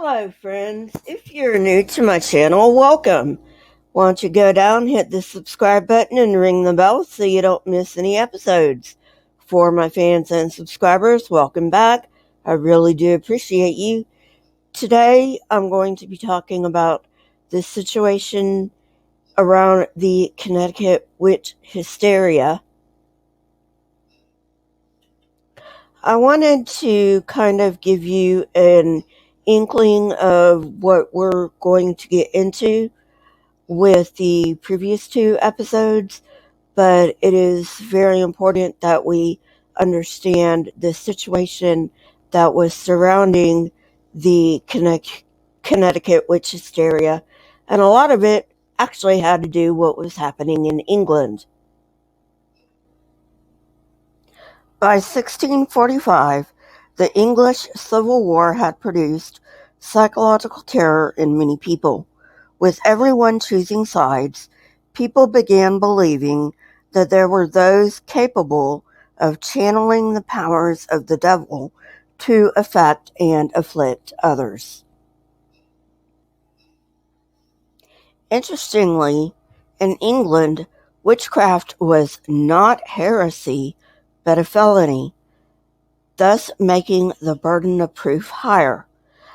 Hello friends, if you're new to my channel, welcome. Why don't you go down, hit the subscribe button and ring the bell so you don't miss any episodes. For my fans and subscribers, welcome back. I really do appreciate you. Today I'm going to be talking about the situation around the Connecticut witch hysteria. I wanted to kind of give you an inkling of what we're going to get into with the previous two episodes, but it is very important that we understand the situation that was surrounding the Connecticut witch hysteria, and a lot of it actually had to do what was happening in England. By 1645, the English Civil War had produced psychological terror in many people. With everyone choosing sides, people began believing that there were those capable of channeling the powers of the devil to affect and afflict others. Interestingly, in England, witchcraft was not heresy, but a felony, thus making the burden of proof higher.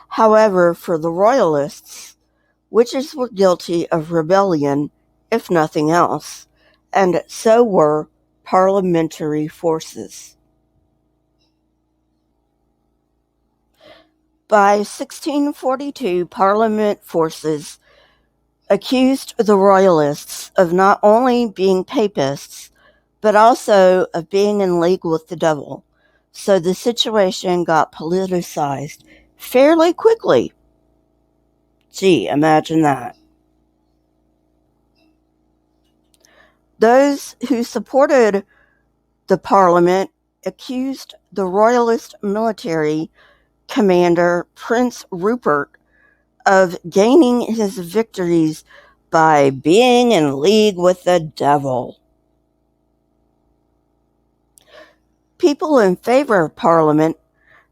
However, for the Royalists, witches were guilty of rebellion, if nothing else, and so were parliamentary forces. By 1642, Parliament forces accused the Royalists of not only being papists, but also of being in league with the devil. So the situation got politicized fairly quickly. Gee, imagine that. Those who supported the Parliament accused the Royalist military commander, Prince Rupert, of gaining his victories by being in league with the devil. People in favor of Parliament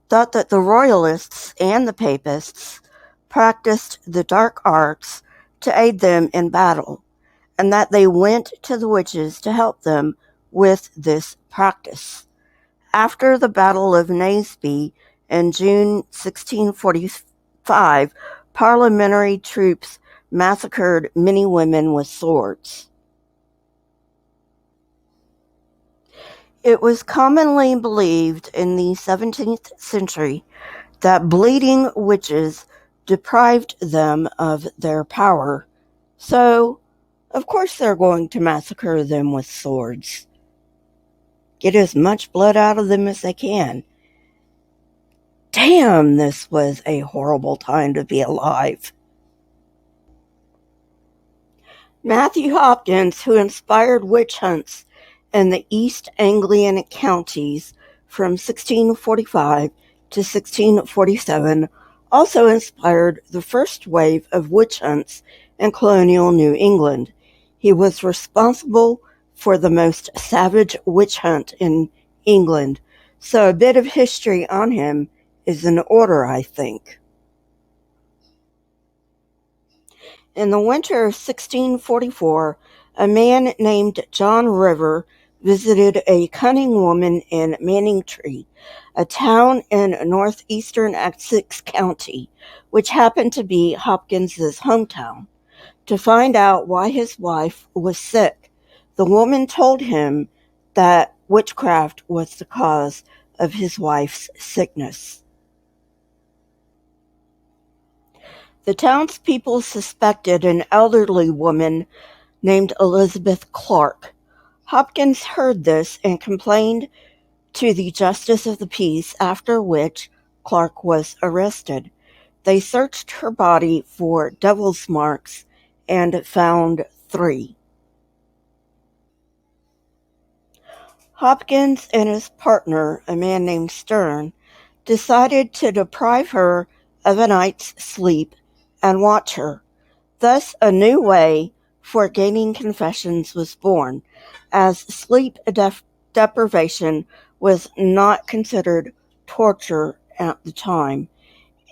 thought that the Royalists and the Papists practiced the dark arts to aid them in battle, and that they went to the witches to help them with this practice. After the Battle of Naseby in June 1645, parliamentary troops massacred many women with swords. It was commonly believed in the 17th century that bleeding witches deprived them of their power, so of course they're going to massacre them with swords. Get as much blood out of them as they can. Damn, this was a horrible time to be alive. Matthew Hopkins, who inspired witch hunts in the East Anglian counties from 1645 to 1647, also inspired the first wave of witch hunts in colonial New England. He was responsible for the most savage witch hunt in England, so a bit of history on him is in order, I think. In the winter of 1644, a man named John River visited a cunning woman in Manningtree, a town in northeastern Essex County, which happened to be Hopkins's hometown, to find out why his wife was sick. The woman told him that witchcraft was the cause of his wife's sickness. The townspeople suspected an elderly woman named Elizabeth Clark. Hopkins heard this and complained to the Justice of the Peace, after which Clark was arrested. They searched her body for devil's marks and found 3. Hopkins and his partner, a man named Stern, decided to deprive her of a night's sleep and watch her. Thus, a new way for gaining confessions was born, as sleep deprivation was not considered torture at the time.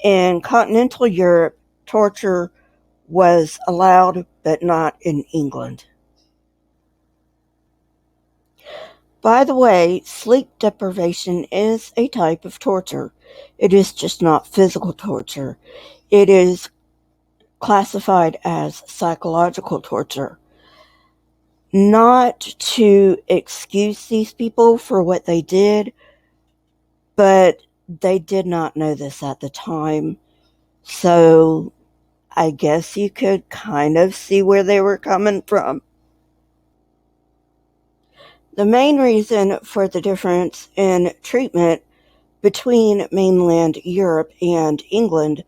In continental Europe, torture was allowed, but not in England. By the way, sleep deprivation is a type of torture. It is just not physical torture. It is classified as psychological torture. Not to excuse these people for what they did, but they did not know this at the time. So I guess you could kind of see where they were coming from. The main reason for the difference in treatment between mainland Europe and England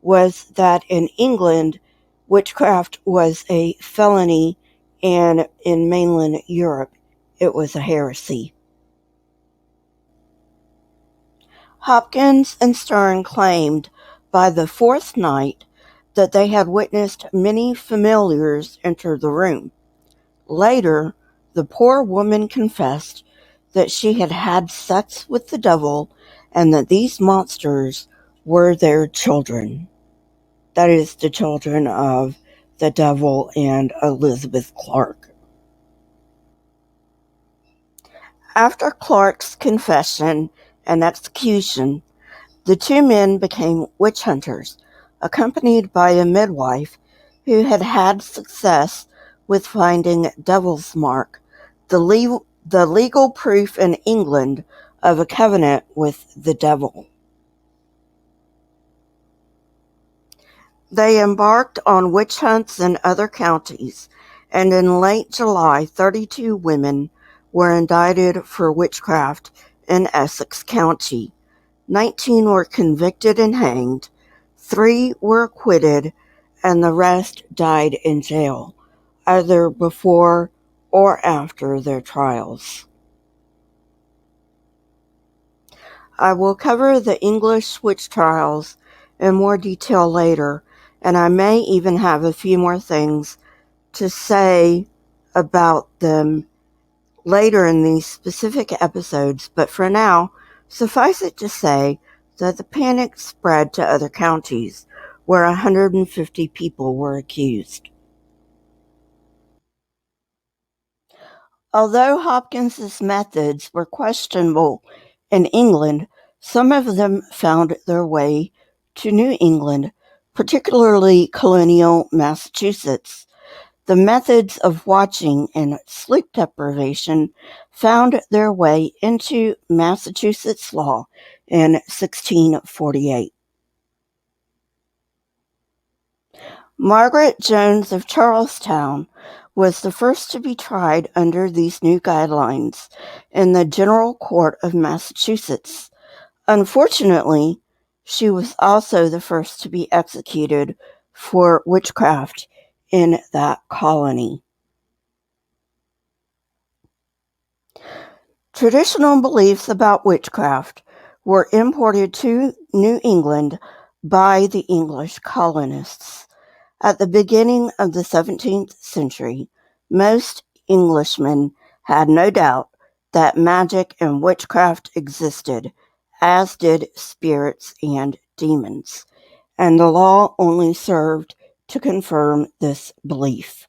was that in England, witchcraft was a felony, and in mainland Europe, it was a heresy. Hopkins and Stern claimed by the fourth night that they had witnessed many familiars enter the room. Later, the poor woman confessed that she had had sex with the devil and that these monsters were their children. That is, the children of the devil and Elizabeth Clark. After Clark's confession and execution, the two men became witch hunters, accompanied by a midwife who had had success with finding devil's mark, the legal proof in England of a covenant with the devil. They embarked on witch hunts in other counties, and in late July 32 women were indicted for witchcraft in Essex County. 19 were convicted and hanged, 3 were acquitted, and the rest died in jail, either before or after their trials. I will cover the English witch trials in more detail later, and I may even have a few more things to say about them later in these specific episodes, but for now, suffice it to say that the panic spread to other counties, where 150 people were accused. Although Hopkins's methods were questionable in England, some of them found their way to New England, particularly colonial Massachusetts. The methods of watching and sleep deprivation found their way into Massachusetts law in 1648. Margaret Jones of Charlestown was the first to be tried under these new guidelines in the General Court of Massachusetts. Unfortunately, she was also the first to be executed for witchcraft in that colony. Traditional beliefs about witchcraft were imported to New England by the English colonists. At the beginning of the 17th century, most Englishmen had no doubt that magic and witchcraft existed, as did spirits and demons, and the law only served to confirm this belief.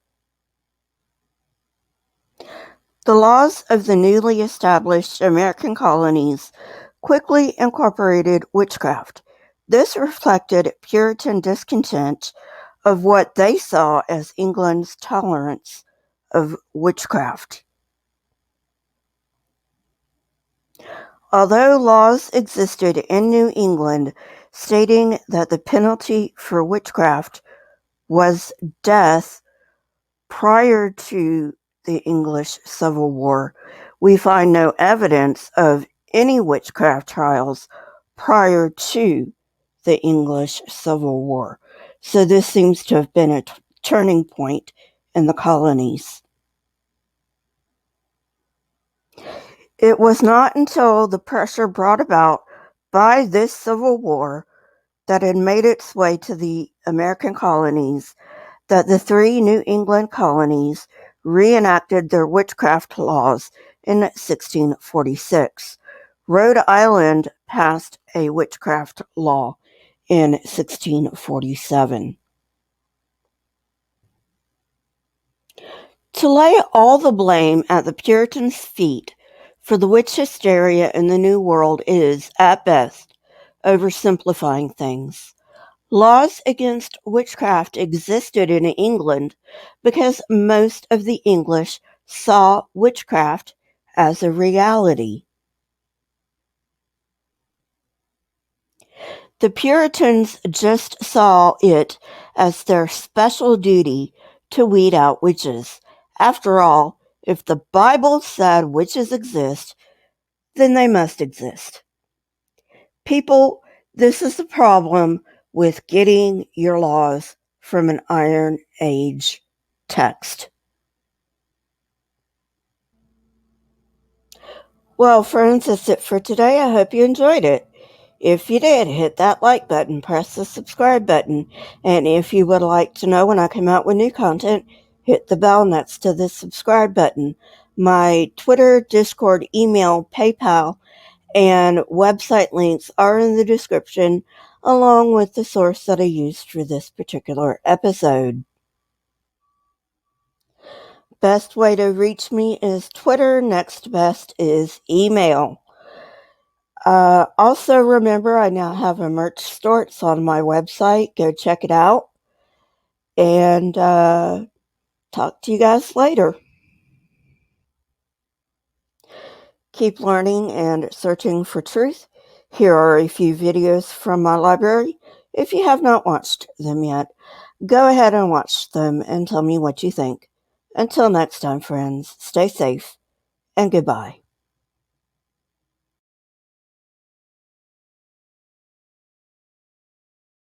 The laws of the newly established American colonies quickly incorporated witchcraft. This reflected Puritan discontent of what they saw as England's tolerance of witchcraft. Although laws existed in New England stating that the penalty for witchcraft was death prior to the English Civil War, we find no evidence of any witchcraft trials prior to the English Civil War. So this seems to have been a turning point in the colonies. It was not until the pressure brought about by this Civil War that had made its way to the American colonies that the 3 New England colonies reenacted their witchcraft laws in 1646. Rhode Island passed a witchcraft law in 1647. To lay all the blame at the Puritans' feet for the witch hysteria in the New World is, at best, oversimplifying things. Laws against witchcraft existed in England because most of the English saw witchcraft as a reality. The Puritans just saw it as their special duty to weed out witches. After all, if the Bible said witches exist, then they must exist. People, this is the problem with getting your laws from an Iron Age text. Well, friends, that's it for today. I hope you enjoyed it. If you did, hit that like button, press the subscribe button, and if you would like to know when I come out with new content, hit the bell next to the subscribe button. My Twitter, Discord, email, PayPal, and website links are in the description, along with the source that I used for this particular episode. Best way to reach me is Twitter. Next best is email. Also, remember, I now have a merch store. It's on my website. Go check it out. And talk to you guys later. Keep learning and searching for truth. Here are a few videos from my library. If you have not watched them yet, go ahead and watch them and tell me what you think. Until next time, friends, stay safe and goodbye.